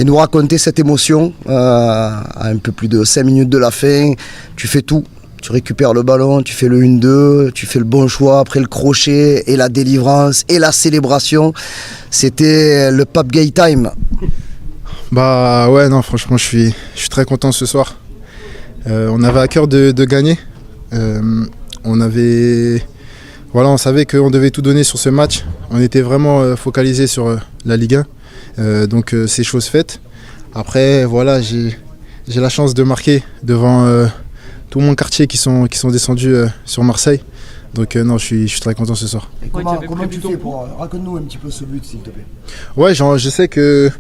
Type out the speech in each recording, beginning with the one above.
et nous raconter cette émotion à un peu plus de 5 minutes de la fin. Tu fais tout. Tu récupères le ballon, tu fais le 1-2, tu fais le bon choix, après le crochet et la délivrance et la célébration. C'était le Pape Gay Time. Bah ouais, non, franchement, je suis très content ce soir. On avait à cœur de gagner. On savait qu'on devait tout donner sur ce match. On était vraiment focalisé sur la Ligue 1. Donc c'est chose faite. Après, voilà, j'ai la chance de marquer devant tout mon quartier qui sont descendus sur Marseille. Donc non, je suis très content ce soir. Et comment tu fais pour... Raconte-nous un petit peu ce but, s'il te plaît. Ouais, je sais que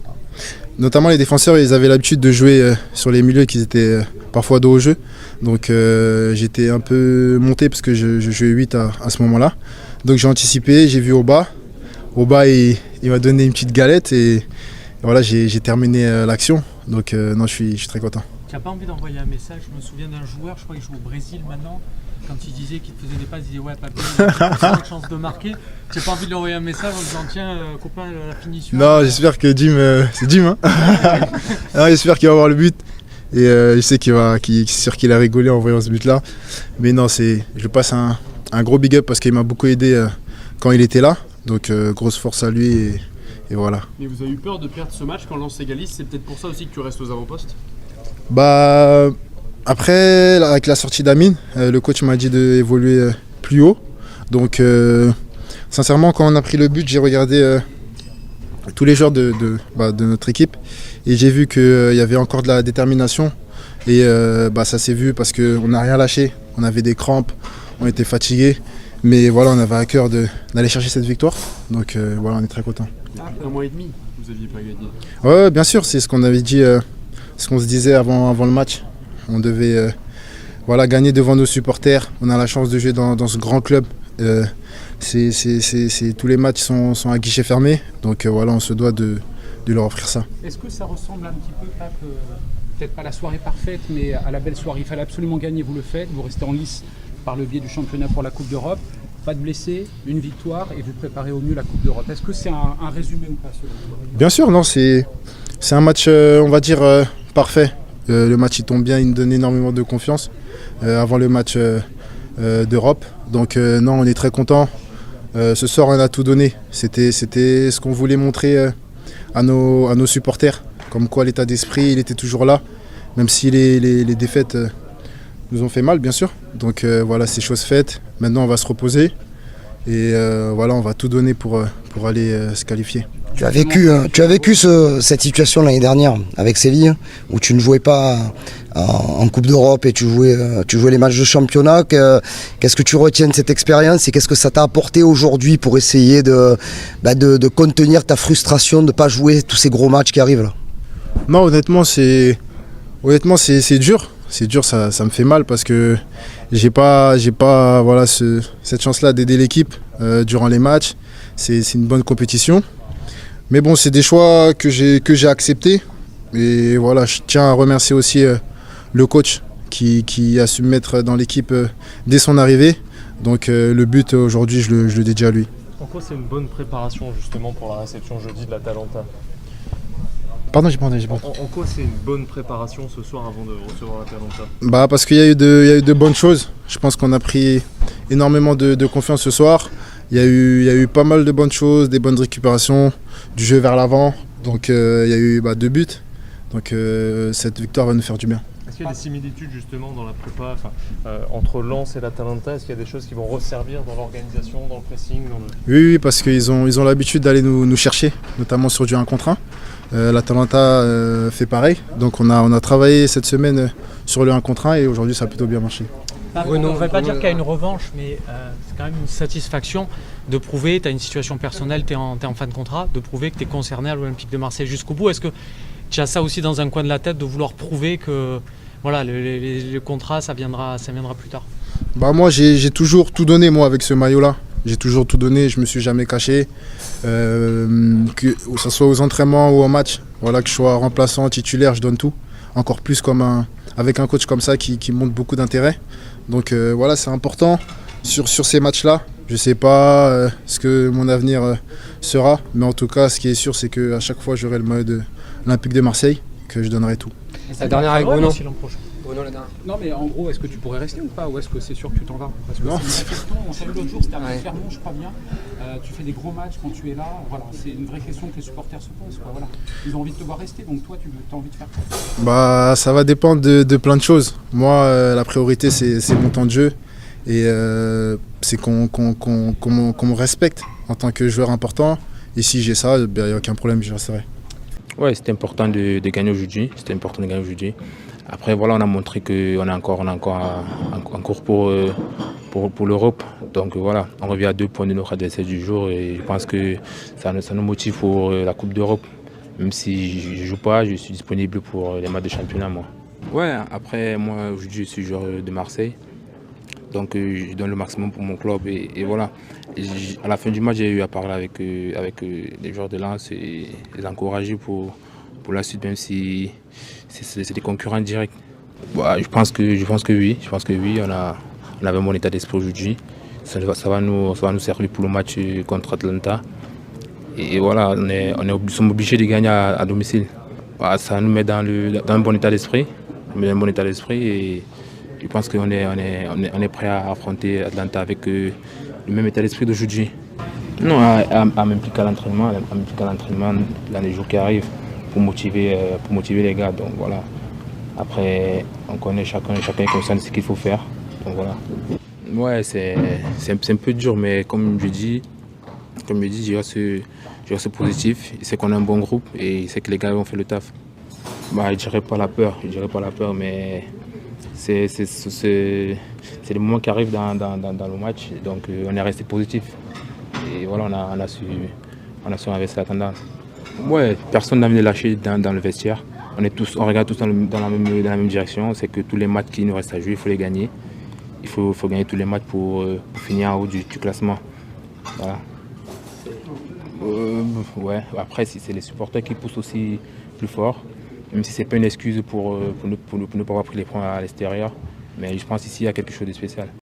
notamment les défenseurs, ils avaient l'habitude de jouer sur les milieux qui étaient parfois dos au jeu. Donc j'étais un peu monté parce que je jouais 8 à ce moment-là. Donc j'ai anticipé, j'ai vu Oba. Oba, il m'a donné une petite galette et voilà, j'ai terminé l'action. Donc non, je suis très content. Tu n'as pas envie d'envoyer un message? Je me souviens d'un joueur, je crois qu'il joue au Brésil maintenant, quand il disait qu'il te faisait des passes, il disait ouais, Pape, il a une chance de marquer. Tu n'as pas envie de lui envoyer un message en disant tiens, copain, la finition? Non, j'espère que Jim, c'est Jim, hein. Non, j'espère qu'il va avoir le but. Et je sais c'est sûr qu'il a rigolé en voyant ce but-là. Mais non, je lui passe un gros big up parce qu'il m'a beaucoup aidé quand il était là. Donc grosse force à lui et voilà. Mais vous avez eu peur de perdre ce match quand Lens égalise? C'est peut-être pour ça aussi que tu restes aux avant-postes? Bah après, avec la sortie d'Amine, le coach m'a dit d'évoluer plus haut. Donc sincèrement, quand on a pris le but, j'ai regardé tous les joueurs de notre équipe et j'ai vu qu'il y avait encore de la détermination et ça s'est vu parce qu'on n'a rien lâché. On avait des crampes, on était fatigués, mais voilà, on avait à cœur d'aller chercher cette victoire. Donc voilà, on est très contents. Un mois et demi, vous n'aviez pas gagné. Ouais, bien sûr, c'est ce qu'on avait dit, ce qu'on se disait avant le match. On devait gagner devant nos supporters. On a la chance de jouer dans ce grand club. Tous les matchs sont à guichet fermé. Donc voilà, on se doit de leur offrir ça. Est-ce que ça ressemble un petit peu, Pape, peut-être pas la soirée parfaite, mais à la belle soirée? Il fallait absolument gagner, vous le faites. Vous restez en lice par le biais du championnat pour la Coupe d'Europe. Pas de blessés, une victoire et vous préparez au mieux la Coupe d'Europe. Est-ce que c'est un résumé ou pas, selon vous? Bien sûr, non, c'est un match, on va dire, parfait. Le match il tombe bien, il nous donne énormément de confiance avant le match d'Europe. Donc non, on est très contents. Ce soir, on a tout donné. C'était ce qu'on voulait montrer à nos supporters. Comme quoi l'état d'esprit, il était toujours là. Même si les défaites nous ont fait mal, bien sûr. Donc voilà, c'est chose faite. Maintenant, on va se reposer. Et voilà, on va tout donner pour aller se qualifier. Tu as vécu cette situation l'année dernière avec Séville, où tu ne jouais pas en Coupe d'Europe et tu jouais les matchs de championnat. Qu'est-ce que tu retiens de cette expérience et qu'est-ce que ça t'a apporté aujourd'hui pour essayer de contenir ta frustration de ne pas jouer tous ces gros matchs qui arrivent là? Non, honnêtement, c'est dur. C'est dur, ça me fait mal parce que j'ai pas voilà, cette chance-là d'aider l'équipe durant les matchs. C'est une bonne compétition. Mais bon, c'est des choix que j'ai acceptés. Et voilà, je tiens à remercier aussi le coach qui a su me mettre dans l'équipe dès son arrivée. Donc le but aujourd'hui, je le dédie à lui. En quoi c'est une bonne préparation justement pour la réception jeudi de l'Atalanta? Pardon, j'ai pas entendu. En quoi c'est une bonne préparation ce soir avant de recevoir l'Atalanta? Parce qu'il y a eu de bonnes choses. Je pense qu'on a pris énormément de confiance ce soir. Il y a eu pas mal de bonnes choses, des bonnes récupérations, du jeu vers l'avant. Donc il y a eu 2 buts. Donc cette victoire va nous faire du bien. Est-ce qu'il y a des similitudes justement dans la prépa entre Lens et l'Atalanta? Est-ce qu'il y a des choses qui vont resservir dans l'organisation, dans le pressing Oui, parce qu'ils ont l'habitude d'aller nous chercher, notamment sur du 1 contre 1. L'Atalanta fait pareil. Donc on a travaillé cette semaine sur le 1 contre 1 et aujourd'hui ça a plutôt bien marché. On ne devrait pas dire qu'il y a une revanche, mais c'est quand même une satisfaction de prouver, tu as une situation personnelle, tu es en fin de contrat, de prouver que tu es concerné à l'Olympique de Marseille jusqu'au bout. Est-ce que tu as ça aussi dans un coin de la tête, de vouloir prouver que voilà, le contrat, ça viendra plus tard? Moi, j'ai toujours tout donné moi avec ce maillot-là. J'ai toujours tout donné, je ne me suis jamais caché. Que ce soit aux entraînements ou au match, voilà, que je sois remplaçant, titulaire, je donne tout. Encore plus avec un coach comme ça qui montre beaucoup d'intérêt. Donc voilà, c'est important sur ces matchs-là. Je ne sais pas ce que mon avenir sera, mais en tout cas, ce qui est sûr, c'est qu'à chaque fois, j'aurai le maillot l'Olympique de Marseille que je donnerai tout. La dernière avec Bruno. Aussi l'an prochain. Bruno, la dernière. Non, mais en gros, est-ce que tu pourrais rester ou pas? Ou est-ce que c'est sûr que tu t'en vas? Parce que Non. c'est une vraie question. On s'est vu l'autre jour, c'était à Ouais. Clermont, je crois bien. Tu fais des gros matchs quand tu es là. Voilà, c'est une vraie question que les supporters se posent, quoi. Voilà. Ils ont envie de te voir rester, donc toi, tu as envie de faire quoi? Bah, ça va dépendre de plein de choses. Moi, la priorité, c'est mon temps de jeu. Et c'est qu'on me respecte en tant que joueur important. Et si j'ai ça, il n'y a aucun problème, je resterai. Ouais, c'était important de gagner aujourd'hui. C'était important de gagner aujourd'hui. Après, voilà, on a montré qu'on est encore en cours pour l'Europe. Donc voilà, on revient à 2 points de notre adversaire du jour et je pense que ça nous motive pour la Coupe d'Europe. Même si je ne joue pas, je suis disponible pour les matchs de championnat, moi. Ouais, après, moi, aujourd'hui, je suis joueur de Marseille. Donc je donne le maximum pour mon club et voilà. Et à la fin du match, j'ai eu à parler avec les joueurs de Lens et les encourager pour la suite, même si c'est des concurrents directs. Bah, je pense que oui. Je pense que oui. On avait un bon état d'esprit aujourd'hui. Ça va nous servir pour le match contre Atlanta. Et voilà, nous sommes obligés de gagner à domicile. Bah, ça nous met dans un bon état d'esprit. Et je pense qu'on est prêt à affronter Atlanta avec le même état d'esprit d'aujourd'hui. Non, à m'impliquer à l'entraînement, dans les jours qui arrivent, pour motiver les gars. Donc voilà. Après, on connaît chacun est conscient de ce qu'il faut faire. Donc voilà. Ouais, c'est un peu dur, mais comme je dis, je reste positif. Je sais qu'on a un bon groupe et je sais que les gars ont fait le taf. Bah, je dirais pas la peur, mais c'est des moments qui arrivent dans le match, donc on est resté positif. Et voilà, on a su inverser la tendance. Ouais, personne n'a envie de lâcher dans le vestiaire. On regarde tous dans la même direction. C'est que tous les matchs qui nous restent à jouer, il faut les gagner. Il faut gagner tous les matchs pour finir en haut du classement. Voilà. Ouais, après, c'est les supporters qui poussent aussi plus fort. Même si ce n'est pas une excuse pour ne pas avoir pris les points à l'extérieur. Mais je pense qu'ici, il y a quelque chose de spécial.